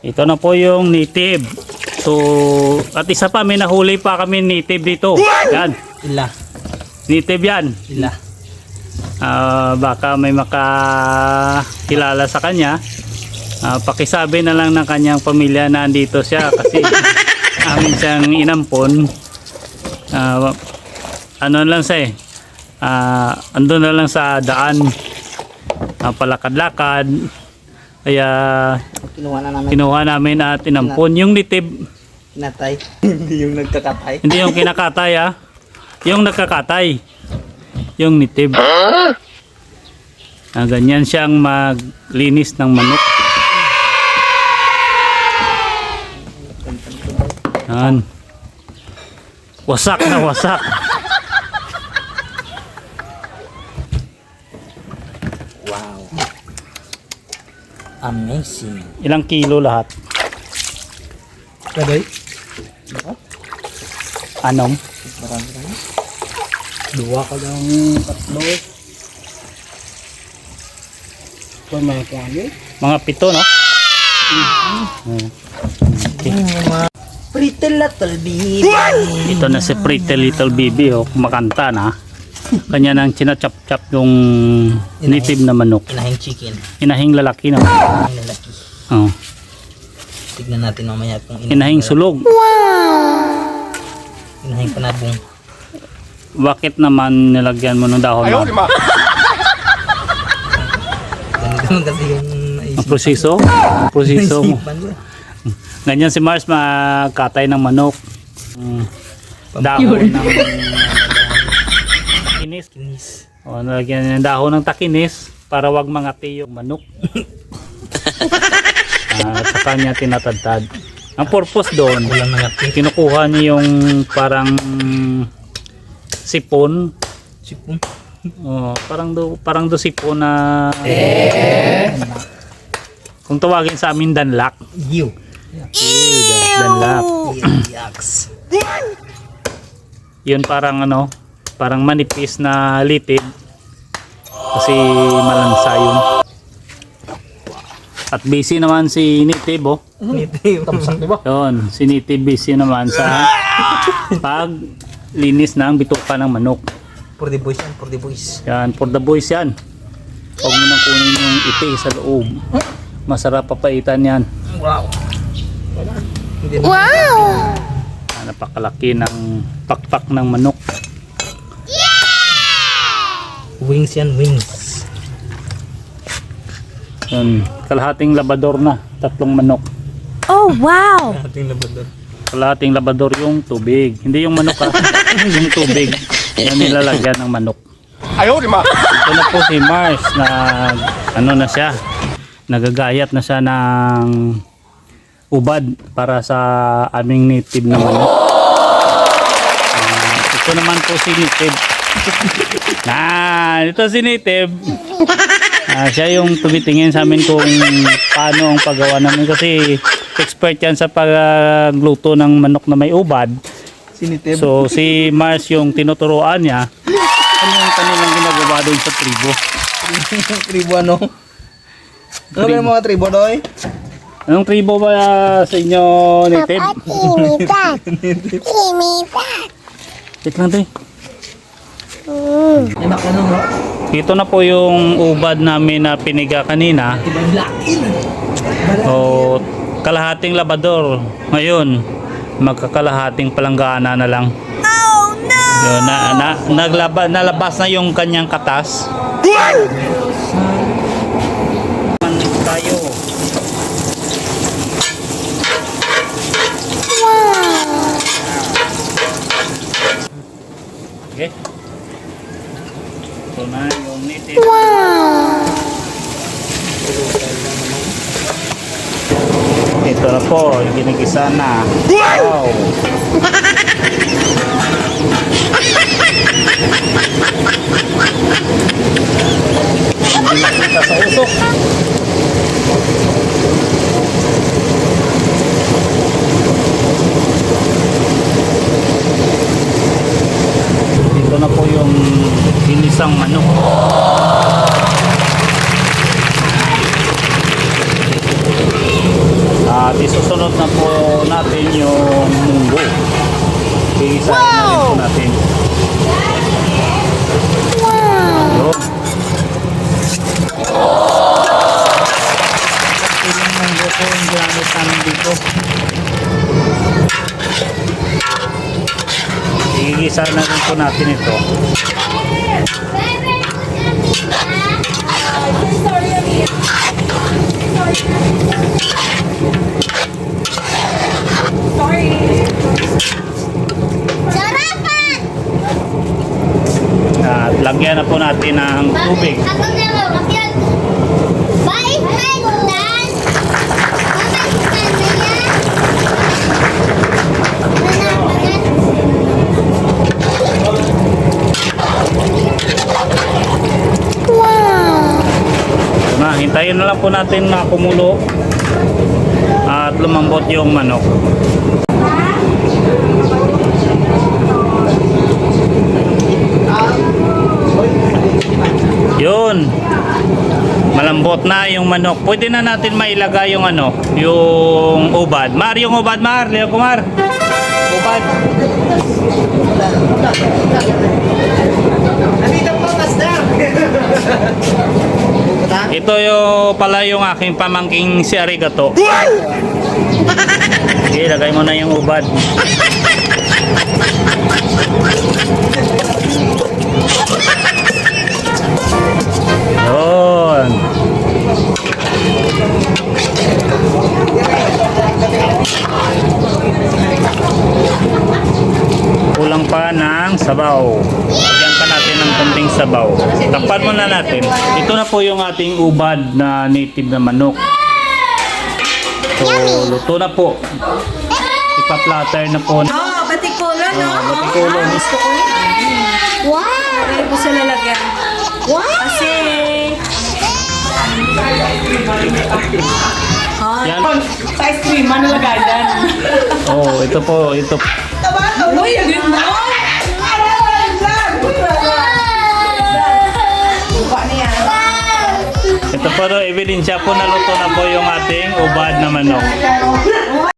Ito na po yung native. So, at isa pa, may nahuli pa kami native dito. Yan. Ila. Native yan. Ila. Baka may makakilala sa kanya. Pakisabi na lang ng kanyang pamilya na andito siya kasi amin siyang inampon. Ano lang siya andun na lang sa daan. Palakad-lakad. Kaya kinuha namin at inampon. Yung native, Kinatay. Hindi yung nagkakatay. hindi yung kinakatay yung nagkakatay. Yung native. Ganyan siyang maglinis ng manok. Yan. Wasak na wasak. Wow. Amazing. Ilang kilo lahat? Kadoy? Anom? Marami ka na. Dua ka lang, tatlo. Ito may kuwani. Mga 7, no? Pretty little baby. Ito na si Pretty Little Baby, kumakanta na. Kanya nang chinachap-chap yung native na manok. Inahing chicken. Inahing lalaki na. Inahing lalaki. Oh. Tignan natin mamaya kung Inahing sulog. Inahing panabong. Bakit naman nilagyan mo ng dahon na? Ganito naman kasi yung Ang proseso? Ang proseso mo. naisipan ko. Ganyan si Mars magkatay ng manok. Dahon ng takinis. Kinis. O, nalagyan niya ng dahon ng takinis para wag mangati yung manok. At saka niya tinatadtad. Ang purpose doon, Walang nangati. kinukuha niya yung parang sipon. Sipon. Parang do sipon na kung tawagin sa amin danlak. Ew. Danlak. Yucks. Yun parang parang manipis na litid kasi malansa yun. At busy naman si Native Tamsak, di ba? Yun, si Native busy naman sa paglinis ng bituka ng manok. For the boys yan, for the boys. Yan, for the boys yan. Huwag mo nang kunin yung iti sa loob. Masarap papaitan yan. Wow. Hindi na. Wow! Napakalaki ng pakpak ng manok. Wings yan, wings. Yan, kalahating labador na, 3 manok. Oh, wow! Ating labador. Kalahating labador yung tubig. Hindi yung manok yung tubig na nilalagyan ng manok. Ayaw, di ma! Ito na po si Mars na na siya. Nagagayat na siya ng ubad para sa aming native na manok. Ito naman po si native. Ito si native. Siya yung tumitingin sa amin kung paano ang paggawa namin kasi expert yan sa pagluto ng manok na may ubad. Sinitib. So si Mars yung tinuturoan niya ano yung kanilang ginagawa doon sa tribo. Tribo ano? Ano ba yung mga tribo doy? Anong tribo ba sa inyo, native? Wait lang tayo. Ay baka ano? Ito na po yung ubad namin na piniga kanina. Ibang lain. O kalahating labador. Ngayon, magkakalahating palanggana na lang. Oh, no! Yun, nalabas na yung kanyang katas. Tayo. Okay. Ito na yung native. Ito na po, yung ginigisa na. Wow! Hindi nakita sa usok. Ito na po yung ginisang manok. At isusunod na po natin yung munggo. Iisahin na rin po natin. Yun. Ilang munggo po yung ginamit namin dito. Igigisa na rin po natin ito. At lagyan na po natin ng tubig. Ito na, hintayin na lang po natin na kumulo at lumambot yung manok. Yun. Malambot na yung manok. Pwede na natin mailagay yung ano, yung ubad. Mar, yung ubad, Mar. Leo Kumar. Ubad. Nandito po, Master. Ito yung pala yung aking pamangking si Arigato. Okay, lagay mo na yung ubad. Yun. Kulang pa ng sabaw. Lagyan pa natin ng konting sabaw. Takpan muna natin. Ito na po yung ating ubad na native na manok. So, luto na po. Ipa-platter na po. Oh, batikulo, no? Batikulo. Gusto ko yun. Wow! Kaya po sa lalagyan. Wow! Kasi... Yan. Sa ice cream, ano lagayan? Oh, ito po. Ito. Uy, ang ganda! Ito po, ebidensya po na luto na po yung ating ubad na manok.